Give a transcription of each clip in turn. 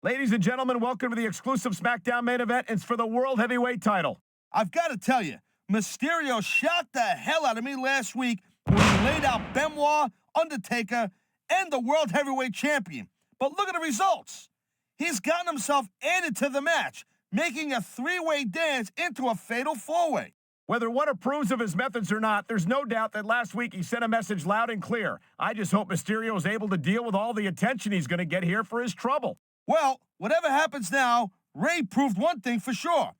Ladies and gentlemen, welcome to the exclusive Smackdown main event. It's for the World Heavyweight title. I've got to tell you, Mysterio shocked the hell out of me last week when he laid out Benoit, Undertaker, and the World Heavyweight Champion. But look at the results. He's gotten himself added to the match, making a three-way dance into a fatal four-way. Whether one approves of his methods or not, there's no doubt that last week he sent a message loud and clear. I just hope Mysterio is able to deal with all the attention he's going to get here for his trouble. Well, whatever happens now, Ray proved one thing for sure.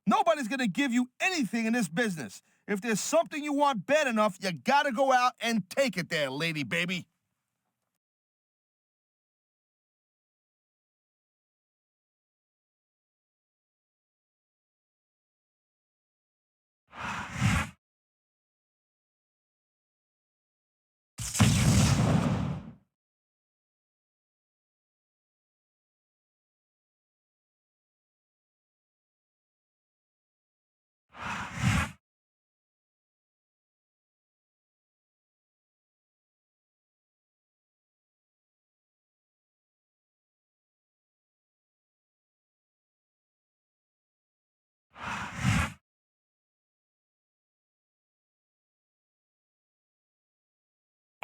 Nobody's going to give you anything in this business. If there's something you want bad enough, you got to go out and take it there, lady baby.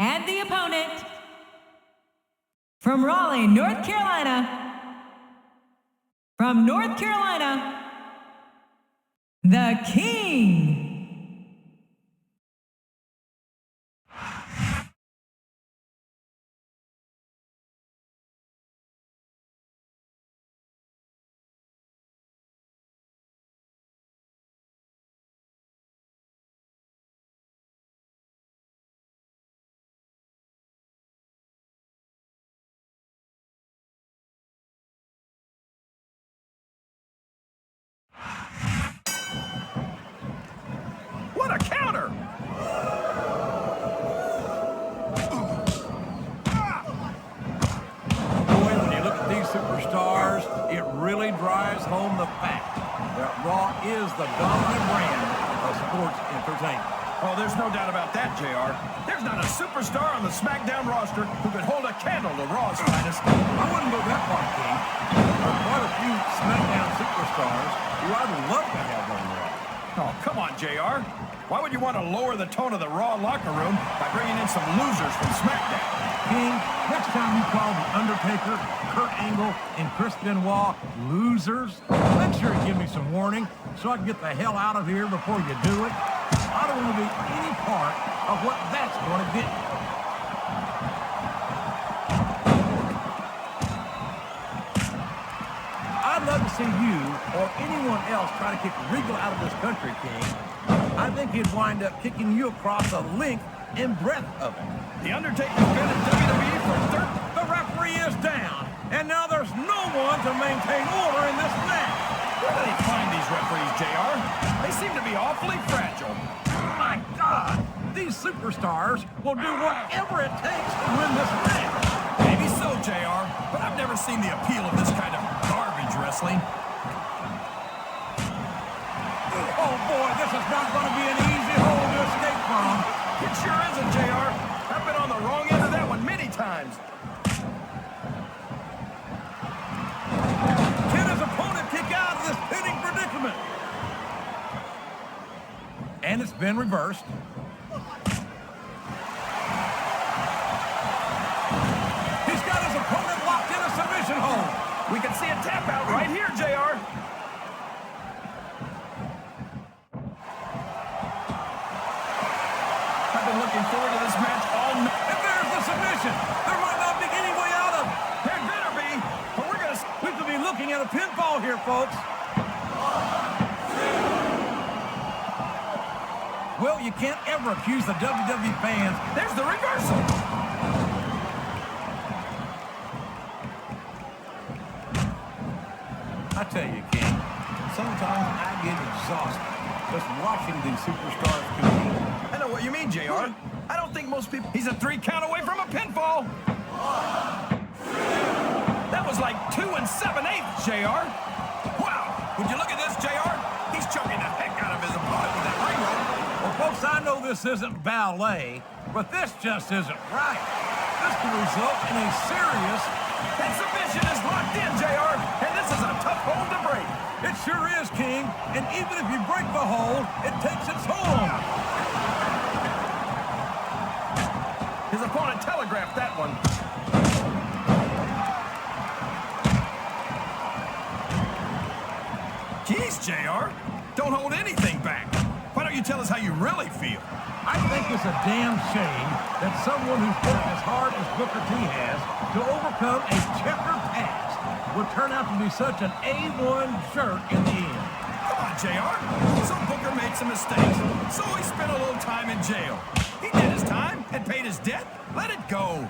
And the opponent, from Raleigh, North Carolina, the King. What a counter! Boy, when you look at these superstars, it really drives home the fact that Raw is the dominant brand of sports entertainment. Oh, there's no doubt about that, JR. There's not a superstar on the Smackdown roster who could hold a candle to Raw's finest. I wouldn't go that far, King. There are quite a few Smackdown superstars who I'd love to have on Raw. Oh, come on, JR. Why would you want to lower the tone of the Raw locker room by bringing in some losers from SmackDown? King, next time you call The Undertaker, Kurt Angle, and Chris Benoit losers, make sure you give me some warning so I can get the hell out of here before you do it. I don't want to be any part of what that's going to get you. I'd love to see you or anyone else try to kick Regal out of this country, King. I think he'd wind up kicking you across the length and breadth of it. The Undertaker's been in WWE for 30... The referee is down, and now there's no one to maintain order in this match. Where do they find these referees, JR? They seem to be awfully fragile. My God, these superstars will do whatever it takes to win this match. Maybe so, JR, but I've never seen the appeal of this kind of garbage wrestling. Oh boy, this is not going to be an easy hole to escape from. It sure isn't, JR. I've been on the wrong end of that one many times. Can his opponent kick out of this pinning predicament? And it's been reversed. He's got his opponent locked in a submission hold. We can see a tap out right here, JR. I've been looking forward to this match all night. And there's the submission. There might not be any way out of it. There better be, but we're going to... We could be looking at a pinfall here, folks. Well, you can't ever accuse the WWE fans. There's the reversal. I tell you, King, sometimes I get exhausted just watching these superstars compete. I know what you mean, JR. I don't think most people... He's a 3 count away from a pinfall. That was like 2 7/8, JR. Wow. Would you look at this, JR? He's choking the heck out of his opponent with that ring rope. Well, folks, I know this isn't ballet, but this just isn't right. This could result in a serious... That submission is locked in, JR, and this is a tough hold to break. It sure is, King, and even if you break the hold, it takes its toll on you. His opponent telegraphed that one. Jeez, JR, don't hold anything back. Why don't you tell us how you really feel? I think it's a damn shame that someone who's worked as hard as Booker T has to overcome a checkered past would turn out to be such an A1 jerk in the end. Come on, JR. So Booker made some mistakes, so he spent a little time in jail. He did his time and paid his debt. Let it go.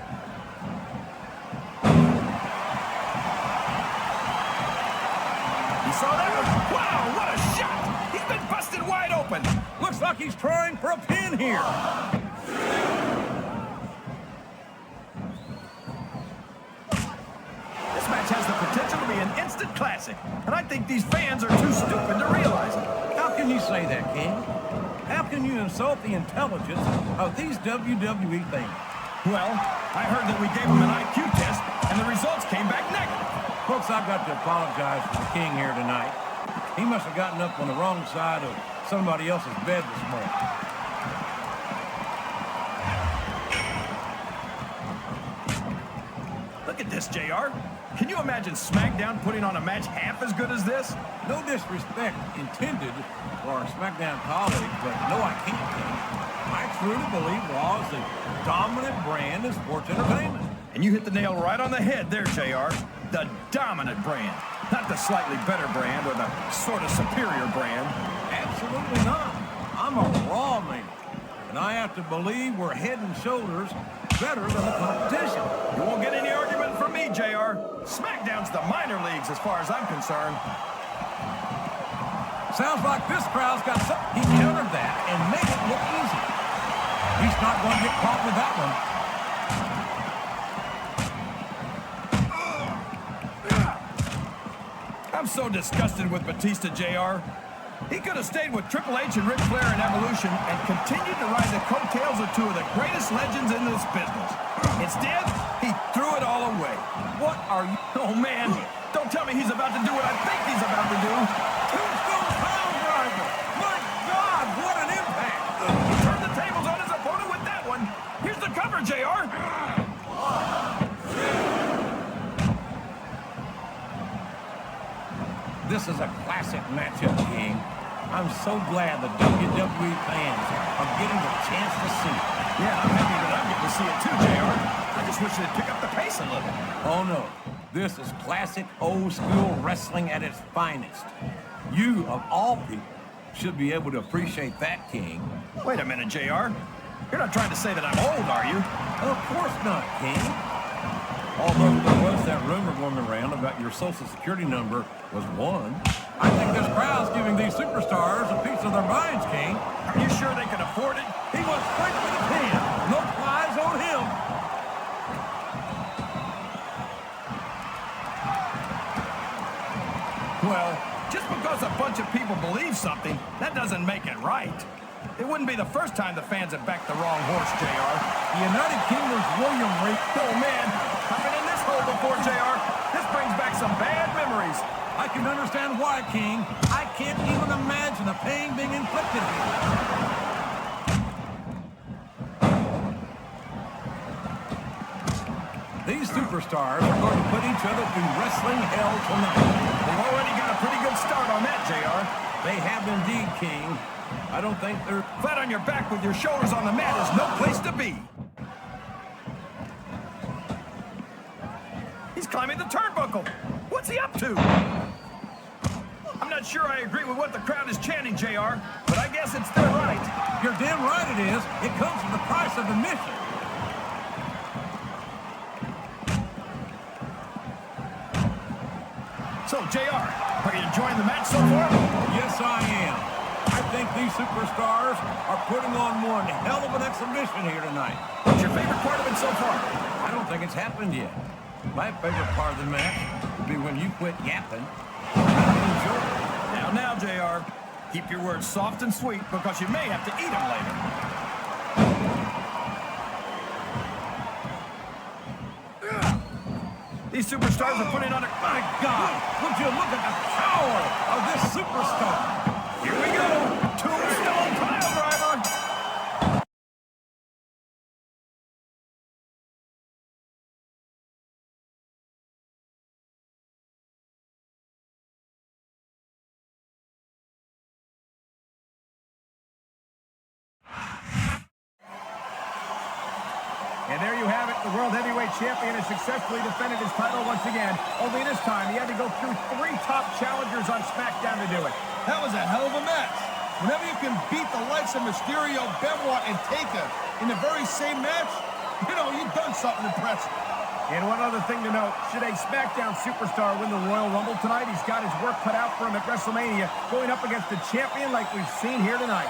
You saw that one? Wow, what a shot! He's been busted wide open. Looks like he's trying for a pin here. This match has the potential to be an instant classic, and I think these fans are too stupid to realize it. How can you say that, King? How can you insult the intelligence of these WWE fans? Well, I heard that we gave him an IQ test, and the results came back negative. Folks, I've got to apologize for the King here tonight. He must have gotten up on the wrong side of somebody else's bed this morning. Look at this, JR. Can you imagine Smackdown putting on a match half as good as this? No disrespect intended for our Smackdown colleagues, but no, I can't, King. I truly believe Raw is the dominant brand in sports entertainment. And you hit the nail right on the head there, JR. The dominant brand. Not the slightly better brand or the sort of superior brand. Absolutely not. I'm a Raw man, and I have to believe we're head and shoulders better than the competition. You won't get any argument from me, JR. Smackdown's the minor leagues as far as I'm concerned. Sounds like this crowd's got something. He countered that and made it look easy. He's not going to get caught with that one. I'm so disgusted with Batista, JR. He could have stayed with Triple H and Ric Flair in Evolution and continued to ride the coattails of 2 of the greatest legends in this business. Instead, he threw it all away. What are you? Oh, man. Don't tell me he's about to do what I think he's about to do. Tombstone Piledriver! My God, what an impact! He turned the tables on his opponent with that one. Here's the cover, JR. This is a classic matchup, King. I'm so glad the WWE fans are getting the chance to see it. Yeah, I'm happy that I'm getting to see it too, JR. I just wish they'd pick up the pace a little. Oh, no. This is classic old-school wrestling at its finest. You, of all people, should be able to appreciate that, King. Wait a minute, JR. You're not trying to say that I'm old, are you? Of course not, King. Although there was that rumor going around about your Social Security number was 1. I think this crowd's giving these superstars a piece of their minds, King. Are you sure they can afford it? He went straight for the pin. No flies on him. Well, just because a bunch of people believe something, that doesn't make it right. It wouldn't be the first time the fans have backed the wrong horse, JR. The United Kingdom's William Regal. Oh, man. I've been in this hole before, JR. This brings back some bad memories. I can understand why, King. I can't even imagine the pain being inflicted here. These superstars are going to put each other through wrestling hell tonight. They've already got a pretty good start on that, JR. They have indeed, King. I don't think they're... Flat on your back with your shoulders on the mat is no place to be. He's climbing the turnbuckle. What's he up to? I'm not sure I agree with what the crowd is chanting, JR, but I guess it's their right. You're damn right it is. It comes with the price of admission. So, JR, are you enjoying the match so far? Yes, I am. I think these superstars are putting on one hell of an exhibition here tonight. What's your favorite part of it so far? I don't think it's happened yet. My favorite part of the match would be when you quit yapping. Enjoy it. Now, JR, keep your words soft and sweet because you may have to eat them later. These superstars are putting on a... My God, would you look at the power of this superstar? Here we go. Tombstone pile driver. And there you have it. The World Heavyweight Champion has successfully defended his title once again. Only this time, he had to go through 3 top challengers on Smackdown to do it. That was a hell of a match. Whenever you can beat the likes of Mysterio, Benoit, and Taker in the very same match, you know, you've done something impressive. And one other thing to note, should a SmackDown superstar win the Royal Rumble tonight, he's got his work cut out for him at WrestleMania, going up against the champion like we've seen here tonight.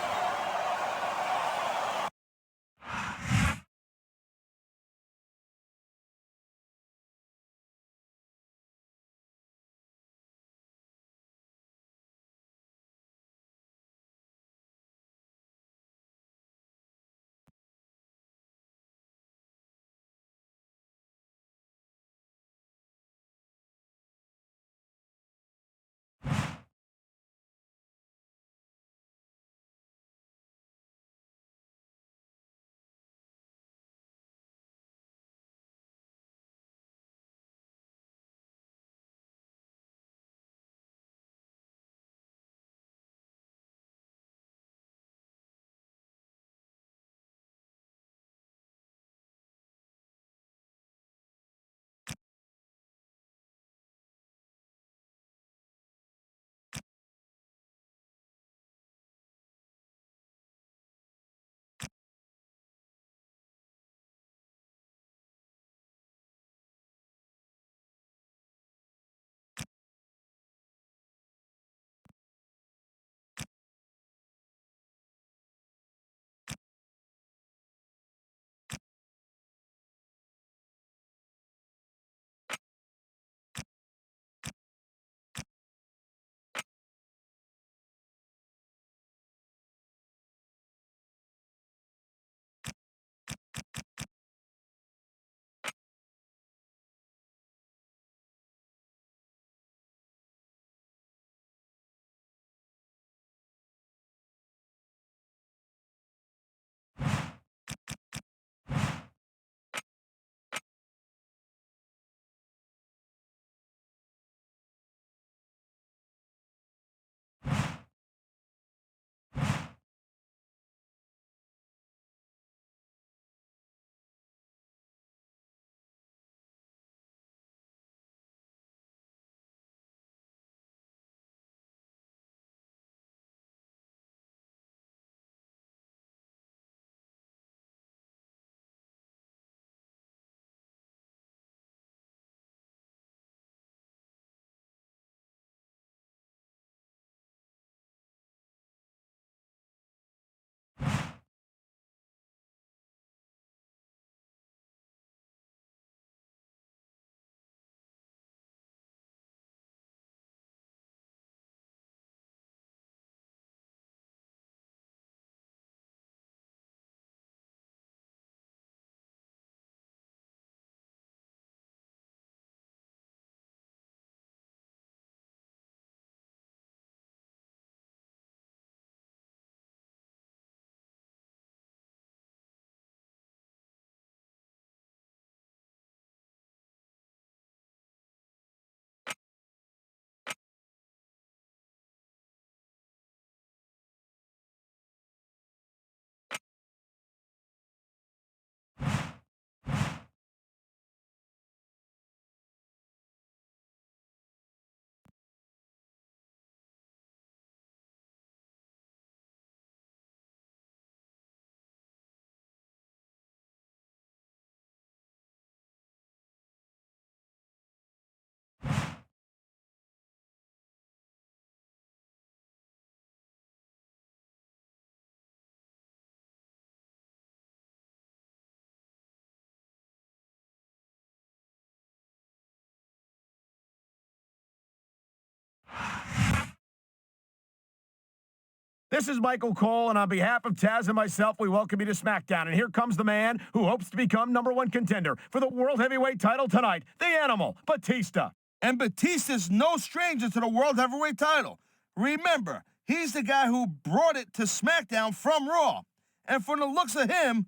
This is Michael Cole, and on behalf of Taz and myself, we welcome you to Smackdown. And here comes the man who hopes to become #1 contender for the World Heavyweight title tonight, the Animal, Batista. And Batista's no stranger to the World Heavyweight title. Remember, he's the guy who brought it to SmackDown from Raw. And from the looks of him,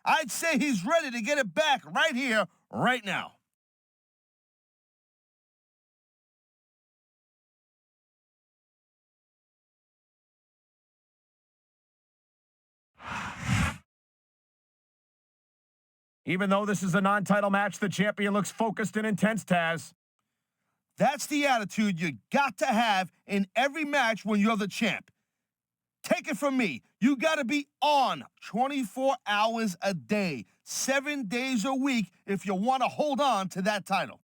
I'd say he's ready to get it back right here, right now. Even though this is a non-title match, the champion looks focused and intense, Taz. That's the attitude you got to have in every match when you're the champ. Take it from me, you got to be on 24 hours a day, 7 days a week if you want to hold on to that title.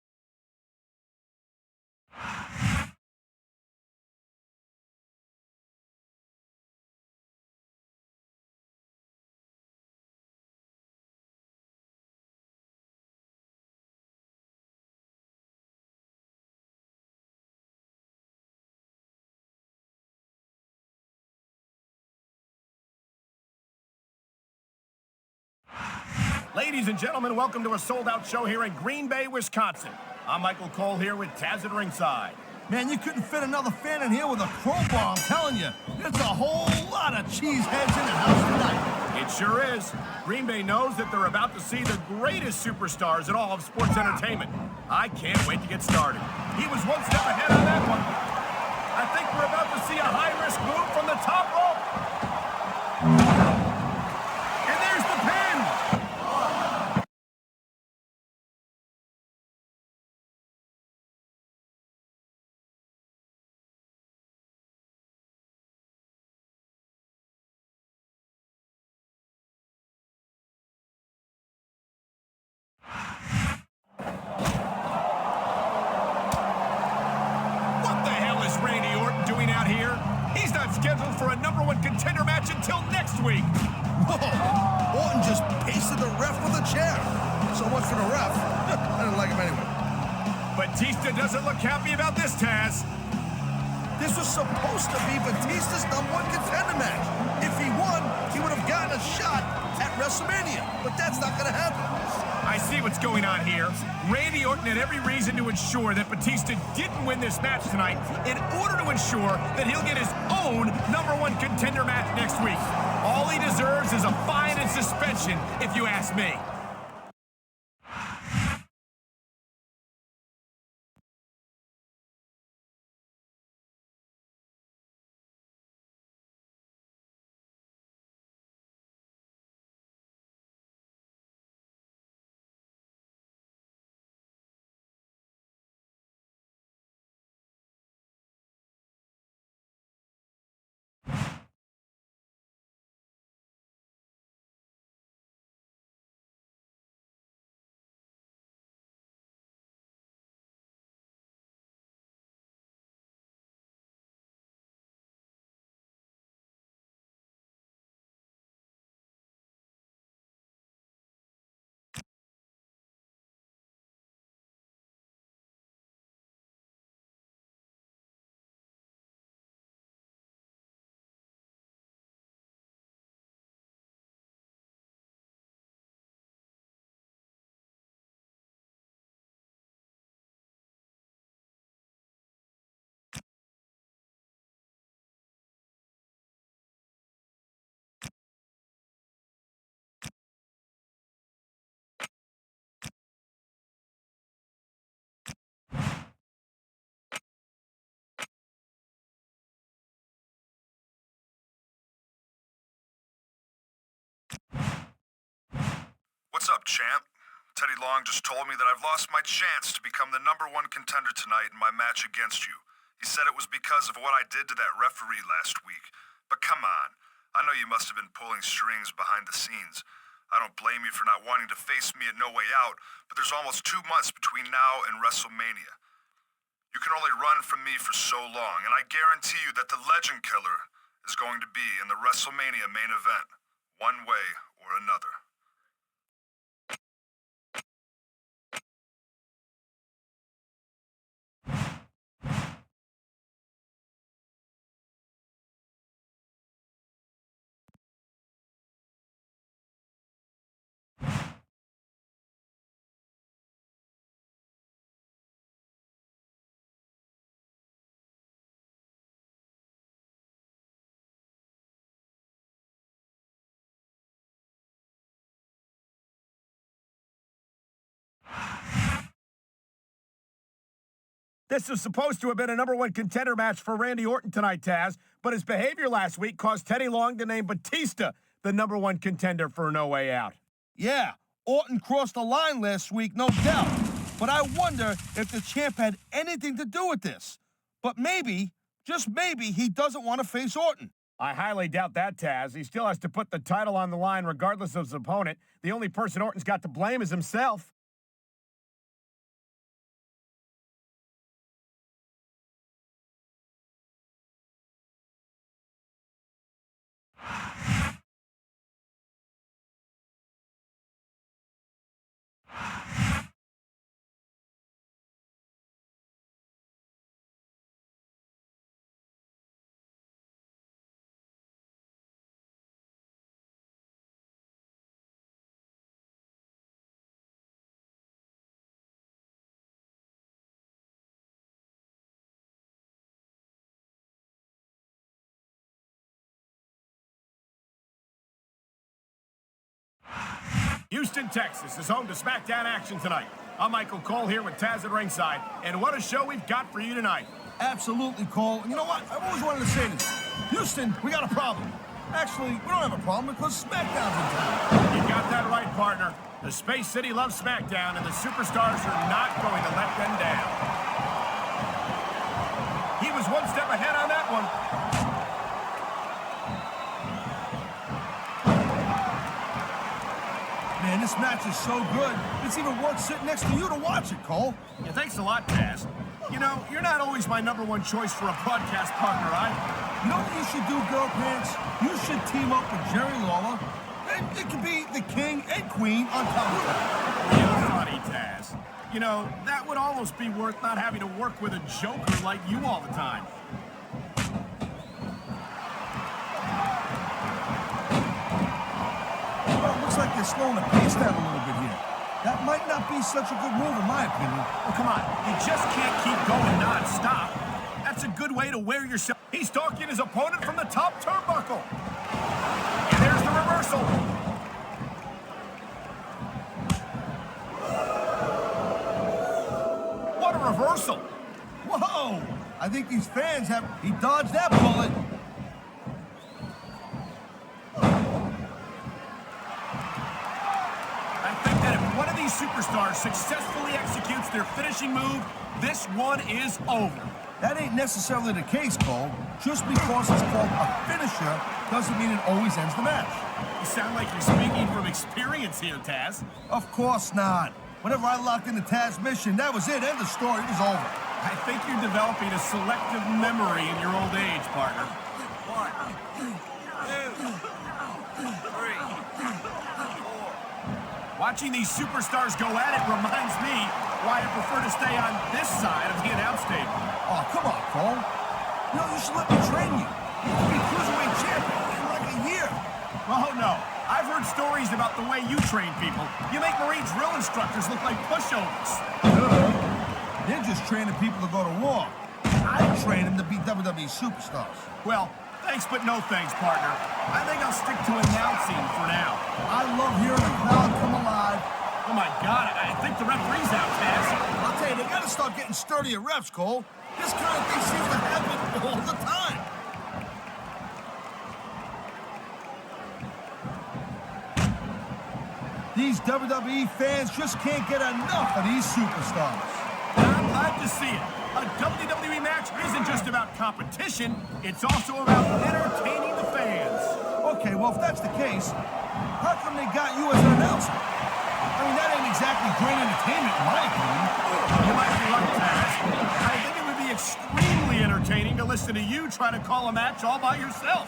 Ladies and gentlemen, welcome to a sold-out show here in Green Bay, Wisconsin. I'm Michael Cole here with Taz at ringside. Man, you couldn't fit another fan in here with a crowbar, I'm telling you. It's a whole lot of cheeseheads in the house tonight. It sure is. Green Bay knows that they're about to see the greatest superstars in all of sports entertainment. I can't wait to get started. He was one step ahead on that one. I think we're about to see a high-risk move from the top rope. And there's the pin. What the hell is Randy Orton doing out here? He's not scheduled for a #1 contender match until next week. Whoa! Orton just pasted the ref with a chair. So much for the ref. I didn't like him anyway. Batista doesn't look happy about this, Taz. This was supposed to be Batista's #1 contender match. If he won, he would have gotten a shot at WrestleMania. But that's not going to happen. I see what's going on here. Randy Orton had every reason to ensure that Batista didn't win this match tonight in order to ensure that he'll get his own #1 contender match next week. All he deserves is a fine and suspension, if you ask me. What's up, champ? Teddy Long just told me that I've lost my chance to become the #1 contender tonight in my match against you. He said it was because of what I did to that referee last week. But come on, I know you must have been pulling strings behind the scenes. I don't blame you for not wanting to face me at No Way Out, but there's almost 2 months between now and WrestleMania. You can only run from me for so long, and I guarantee you that the Legend Killer is going to be in the WrestleMania main event, one way or another. This was supposed to have been a number one contender match for Randy Orton tonight, Taz, but his behavior last week caused Teddy Long to name Batista the number one contender for No Way Out. Yeah, Orton crossed the line last week, no doubt. But I wonder if the champ had anything to do with this. But maybe, just maybe, he doesn't want to face Orton. I highly doubt that, Taz. He still has to put the title on the line regardless of his opponent. The only person Orton's got to blame is himself. Houston, Texas is home to Smackdown action tonight. I'm Michael Cole here with Taz at ringside, and what a show we've got for you tonight. Absolutely, Cole. And you know what? I've always wanted to say this. Houston, we got a problem. Actually, we don't have a problem because SmackDown's in town. You got that right, partner. The Space City loves SmackDown, and the superstars are not going to let them down. He was one step ahead on that one. Man, this match is so good, it's even worth sitting next to you to watch it, Cole. Yeah, thanks a lot, Taz. You know, you're not always my number one choice for a broadcast partner, You know what you should do, Girl Pants? You should team up with Jerry Lawler. It could be the king and queen on television. Real funny, Taz. You know, that would almost be worth not having to work with a joker like you all the time. Well, it looks like they're slowing the pace down a little bit here. That might not be such a good move, in my opinion. Well, come on. You just can't keep going non-stop. That's a good way to wear yourself. He's stalking his opponent from the top turnbuckle. And there's the reversal. What a reversal. Whoa! I think these fans have... He dodged that bullet. I think that if one of these superstars successfully executes their finishing move, this one is over. That ain't necessarily the case, Cole. Just because it's called a finisher doesn't mean it always ends the match. You sound like you're speaking from experience here, Taz. Of course not. Whenever I locked into Taz's mission, that was it. End of story. It was over. I think you're developing a selective memory in your old age, partner. 1, 2, 3, 4. Watching these superstars go at it reminds me why I prefer to stay on this side of the announce table. Oh, come on, Cole. You know, you should let me train you. You could be cruiserweight champion in like a year. Oh, no. I've heard stories about the way you train people. You make Marine drill instructors look like pushovers. They're just training people to go to war. I train them to be WWE superstars. Well, thanks but no thanks, partner. I think I'll stick to announcing for now. I love hearing the crowd come alive. Oh, my God. I think the referee's out, Taz. I'll tell you, they gotta start getting sturdier refs, Cole. This kind of thing seems to happen all the time. These WWE fans just can't get enough of these superstars. I'm glad to see it. A WWE match isn't just about competition, it's also about entertaining the fans. Okay, well, if that's the case, how come they got you as an announcer? I mean, that ain't exactly great entertainment, in my opinion. You might be right, Taz. I think it would be extremely entertaining to listen to you try to call a match all by yourself.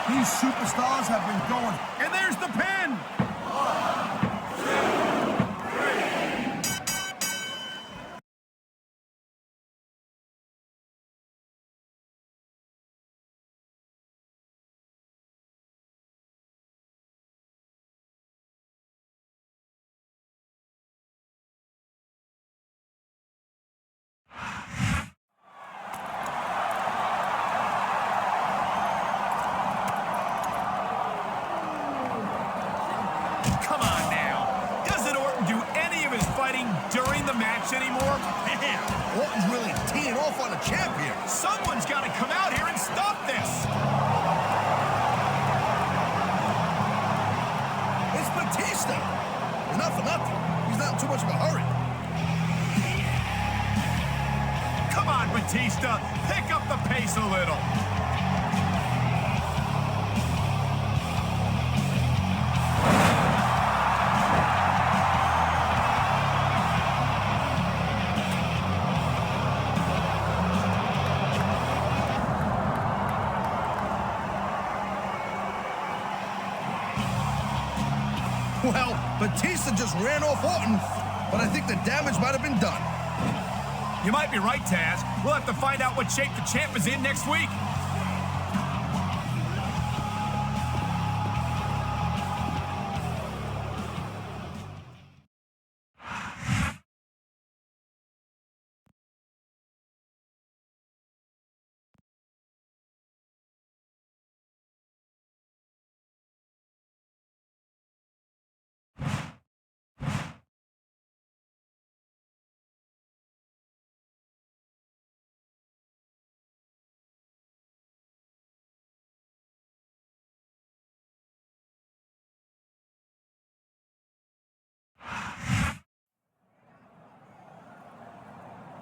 These superstars have been going. And there's the pin! the match anymore? Damn, Orton's really teeing off on the champ here. Someone's got to come out here and stop this. It's Batista. It's not for nothing. He's not in too much of a hurry. Come on, Batista. Pick up the pace a little. Well, Batista just ran off Orton, but I think the damage might have been done. You might be right, Taz. We'll have to find out what shape the champ is in next week.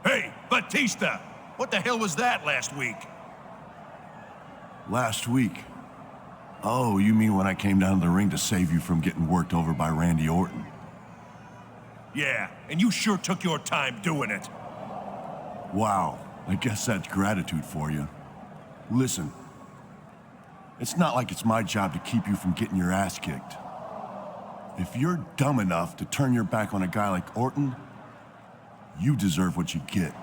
Hey, Batista! What the hell was that last week? Last week? Oh, you mean when I came down to the ring to save you from getting worked over by Randy Orton? Yeah, and you sure took your time doing it. Wow, I guess that's gratitude for you. Listen, it's not like it's my job to keep you from getting your ass kicked. If you're dumb enough to turn your back on a guy like Orton, you deserve what you get.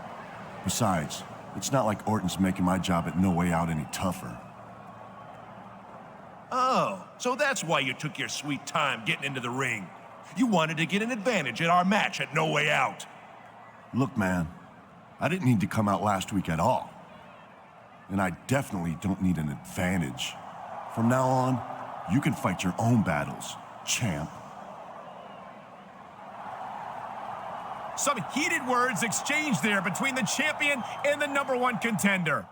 Besides, it's not like Orton's making my job at No Way Out any tougher. Oh, so that's why you took your sweet time getting into the ring. You wanted to get an advantage at our match at No Way Out. Look, man, I didn't need to come out last week at all. And I definitely don't need an advantage. From now on, you can fight your own battles, champ. Some heated words exchanged there between the champion and the #1 contender.